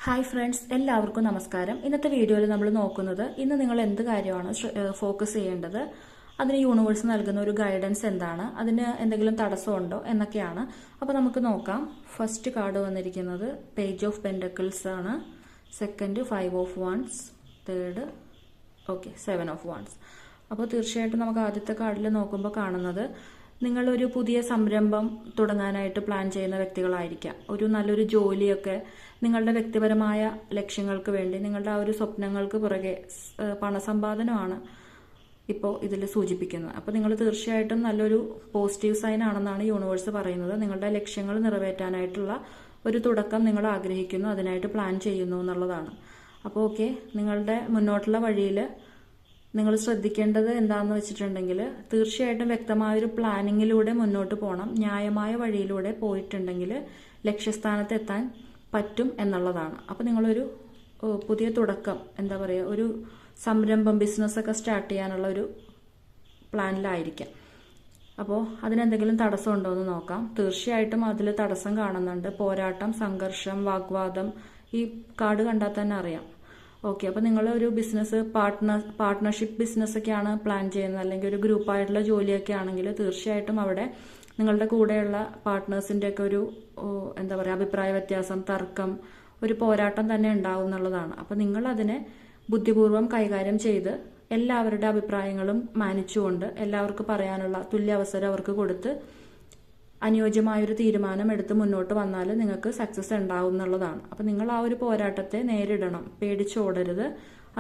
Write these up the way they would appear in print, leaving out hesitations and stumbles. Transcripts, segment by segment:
Hi friends, എല്ലാവർക്കും നമസ്കാരം. ഇന്നത്തെ വീഡിയോയിൽ നമ്മൾ നോക്കുന്നത് ഇന്ന് നിങ്ങൾ എന്ത് കാര്യമാണ് ഫോക്കസ് ചെയ്യേണ്ടത്, അതിന് യൂണിവേഴ്സ് നൽകുന്ന ഒരു ഗൈഡൻസ് എന്താണ്, അതിന് എന്തെങ്കിലും തടസ്സമുണ്ടോ എന്നൊക്കെയാണ്. അപ്പോൾ നമുക്ക് നോക്കാം. ഫസ്റ്റ് കാർഡ് വന്നിരിക്കുന്നത് പേജ് ഓഫ് പെൻഡക്കിൾസ് ആണ്. Second 5 of ones, third 7 of ones. അപ്പോൾ തീർച്ചയായിട്ടും നമുക്ക് ആദ്യത്തെ കാർഡിൽ നോക്കുമ്പോൾ കാണുന്നത് നിങ്ങളൊരു പുതിയ സംരംഭം തുടങ്ങാനായിട്ട് പ്ലാൻ ചെയ്യുന്ന വ്യക്തികളായിരിക്കാം. ഒരു നല്ലൊരു ജോലിയൊക്കെ നിങ്ങളുടെ വ്യക്തിപരമായ ലക്ഷ്യങ്ങൾക്ക് വേണ്ടി, നിങ്ങളുടെ ആ ഒരു സ്വപ്നങ്ങൾക്ക് പുറകെ പണസമ്പാദനമാണ് ഇപ്പോൾ ഇതിൽ സൂചിപ്പിക്കുന്നത്. അപ്പോൾ നിങ്ങൾ തീർച്ചയായിട്ടും നല്ലൊരു പോസിറ്റീവ് സൈൻ ആണെന്നാണ് യൂണിവേഴ്സ് പറയുന്നത്. നിങ്ങളുടെ ലക്ഷ്യങ്ങൾ നിറവേറ്റാനായിട്ടുള്ള ഒരു തുടക്കം നിങ്ങൾ ആഗ്രഹിക്കുന്നു, അതിനായിട്ട് പ്ലാൻ ചെയ്യുന്നു എന്നുള്ളതാണ്. അപ്പോൾ നിങ്ങളുടെ മുന്നോട്ടുള്ള വഴിയിൽ നിങ്ങൾ ശ്രദ്ധിക്കേണ്ടത് എന്താണെന്ന് വെച്ചിട്ടുണ്ടെങ്കിൽ, തീർച്ചയായിട്ടും വ്യക്തമായൊരു പ്ലാനിങ്ങിലൂടെ മുന്നോട്ട് പോകണം. ന്യായമായ വഴിയിലൂടെ പോയിട്ടുണ്ടെങ്കിൽ ലക്ഷ്യസ്ഥാനത്ത് എത്താൻ പറ്റും എന്നുള്ളതാണ്. അപ്പോൾ നിങ്ങളൊരു പുതിയ തുടക്കം, എന്താ പറയുക, ഒരു സംരംഭം, ബിസിനസ്സൊക്കെ സ്റ്റാർട്ട് ചെയ്യാനുള്ള ഒരു പ്ലാനിലായിരിക്കാം. അപ്പോൾ അതിനെന്തെങ്കിലും തടസ്സമുണ്ടോ എന്ന് നോക്കാം. തീർച്ചയായിട്ടും അതിൽ തടസ്സം കാണുന്നുണ്ട്. പോരാട്ടം, സംഘർഷം, വാഗ്വാദം, ഈ കാർഡ് കണ്ടാൽ തന്നെ അറിയാം. അപ്പോൾ നിങ്ങൾ ഒരു ബിസിനസ് പാർട്ട്ണർഷിപ്പ് ബിസിനസ്സൊക്കെയാണ് പ്ലാൻ ചെയ്യുന്നത്, അല്ലെങ്കിൽ ഒരു ഗ്രൂപ്പായിട്ടുള്ള ജോലിയൊക്കെ ആണെങ്കിൽ തീർച്ചയായിട്ടും അവിടെ നിങ്ങളുടെ കൂടെയുള്ള പാർട്ട്നേഴ്സിൻ്റെ ഒക്കെ ഒരു എന്താ പറയുക, അഭിപ്രായ വ്യത്യാസം, തർക്കം, ഒരു പോരാട്ടം തന്നെ ഉണ്ടാവും എന്നുള്ളതാണ്. അപ്പോൾ നിങ്ങൾ അതിനെ ബുദ്ധിപൂർവ്വം കൈകാര്യം ചെയ്ത് എല്ലാവരുടെ അഭിപ്രായങ്ങളും മാനിച്ചുകൊണ്ട് എല്ലാവർക്കും പറയാനുള്ള തുല്യ അവസരം അവർക്ക് കൊടുത്ത് അനുയോജ്യമായൊരു തീരുമാനം എടുത്ത് മുന്നോട്ട് വന്നാൽ നിങ്ങൾക്ക് സക്സസ് ഉണ്ടാവും എന്നുള്ളതാണ്. അപ്പം നിങ്ങൾ ആ ഒരു പോരാട്ടത്തെ നേരിടണം, പേടിച്ചോടരുത്.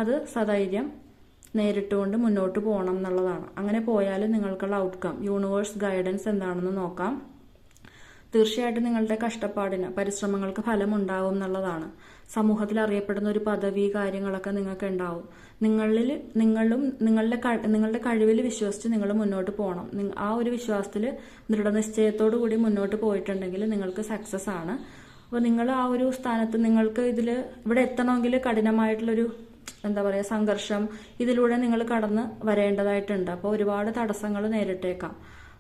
അത് സധൈര്യം നേരിട്ടുകൊണ്ട് മുന്നോട്ട് പോകണം എന്നുള്ളതാണ്. അങ്ങനെ പോയാൽ നിങ്ങൾക്കുള്ള ഔട്ട്കം, യൂണിവേഴ്സ് ഗൈഡൻസ് എന്താണെന്ന് നോക്കാം. തീർച്ചയായിട്ടും നിങ്ങളുടെ കഷ്ടപ്പാടിന്, പരിശ്രമങ്ങൾക്ക് ഫലമുണ്ടാവും എന്നുള്ളതാണ്. സമൂഹത്തിൽ അറിയപ്പെടുന്ന ഒരു പദവി, കാര്യങ്ങളൊക്കെ നിങ്ങൾക്ക് ഉണ്ടാവും. നിങ്ങളുടെ കഴിവിൽ വിശ്വസിച്ച് നിങ്ങൾ മുന്നോട്ട് പോകണം. ആ ഒരു വിശ്വാസത്തിൽ ദൃഢനിശ്ചയത്തോടു കൂടി മുന്നോട്ട് പോയിട്ടുണ്ടെങ്കിൽ നിങ്ങൾക്ക് സക്സസ് ആണ്. അപ്പോൾ നിങ്ങൾ ആ ഒരു സ്ഥാനത്ത്, നിങ്ങൾക്ക് ഇവിടെ എത്തണമെങ്കിൽ കഠിനമായിട്ടുള്ളൊരു എന്താ പറയുക, സംഘർഷം ഇതിലൂടെ നിങ്ങൾ കടന്ന് വരേണ്ടതായിട്ടുണ്ട്. അപ്പോൾ ഒരുപാട് തടസ്സങ്ങൾ നേരിട്ടേക്കാം.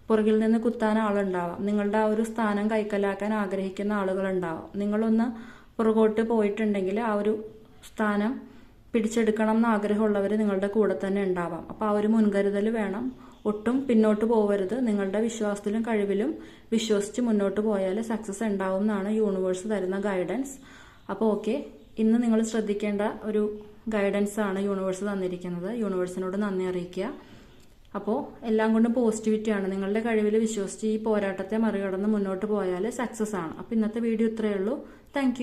പുറകിൽ നിന്ന് കുത്താൻ ആളുണ്ടാവാം. നിങ്ങളുടെ ആ ഒരു സ്ഥാനം കൈക്കലാക്കാൻ ആഗ്രഹിക്കുന്ന ആളുകളുണ്ടാവാം. നിങ്ങളൊന്ന് പുറകോട്ട് പോയിട്ടുണ്ടെങ്കിൽ ആ ഒരു സ്ഥാനം പിടിച്ചെടുക്കണം എന്ന് ആഗ്രഹമുള്ളവർ നിങ്ങളുടെ കൂടെ തന്നെ ഉണ്ടാവാം. അപ്പോൾ ആ ഒരു മുൻകരുതൽ വേണം. ഒട്ടും പിന്നോട്ട് പോകരുത്. നിങ്ങളുടെ വിശ്വാസത്തിലും കഴിവിലും വിശ്വസിച്ച് മുന്നോട്ട് പോയാൽ സക്സസ് ഉണ്ടാവും എന്നാണ് യൂണിവേഴ്സ് തരുന്ന ഗൈഡൻസ്. അപ്പോൾ ഇന്ന് നിങ്ങൾ ശ്രദ്ധിക്കേണ്ട ഒരു ഗൈഡൻസ് ആണ് യൂണിവേഴ്സ് തന്നിരിക്കുന്നത്. യൂണിവേഴ്സിനോട് നന്ദി അറിയിക്കുക. അപ്പോൾ എല്ലാം കൊണ്ടും പോസിറ്റിവിറ്റിയാണ്. നിങ്ങളുടെ കഴിവിൽ വിശ്വസിച്ച് ഈ പോരാട്ടത്തെ മറികടന്ന് മുന്നോട്ട് പോയാൽ സക്സസ് ആണ്. അപ്പോൾ ഇന്നത്തെ വീഡിയോ ഇത്രയേ ഉള്ളൂ. താങ്ക്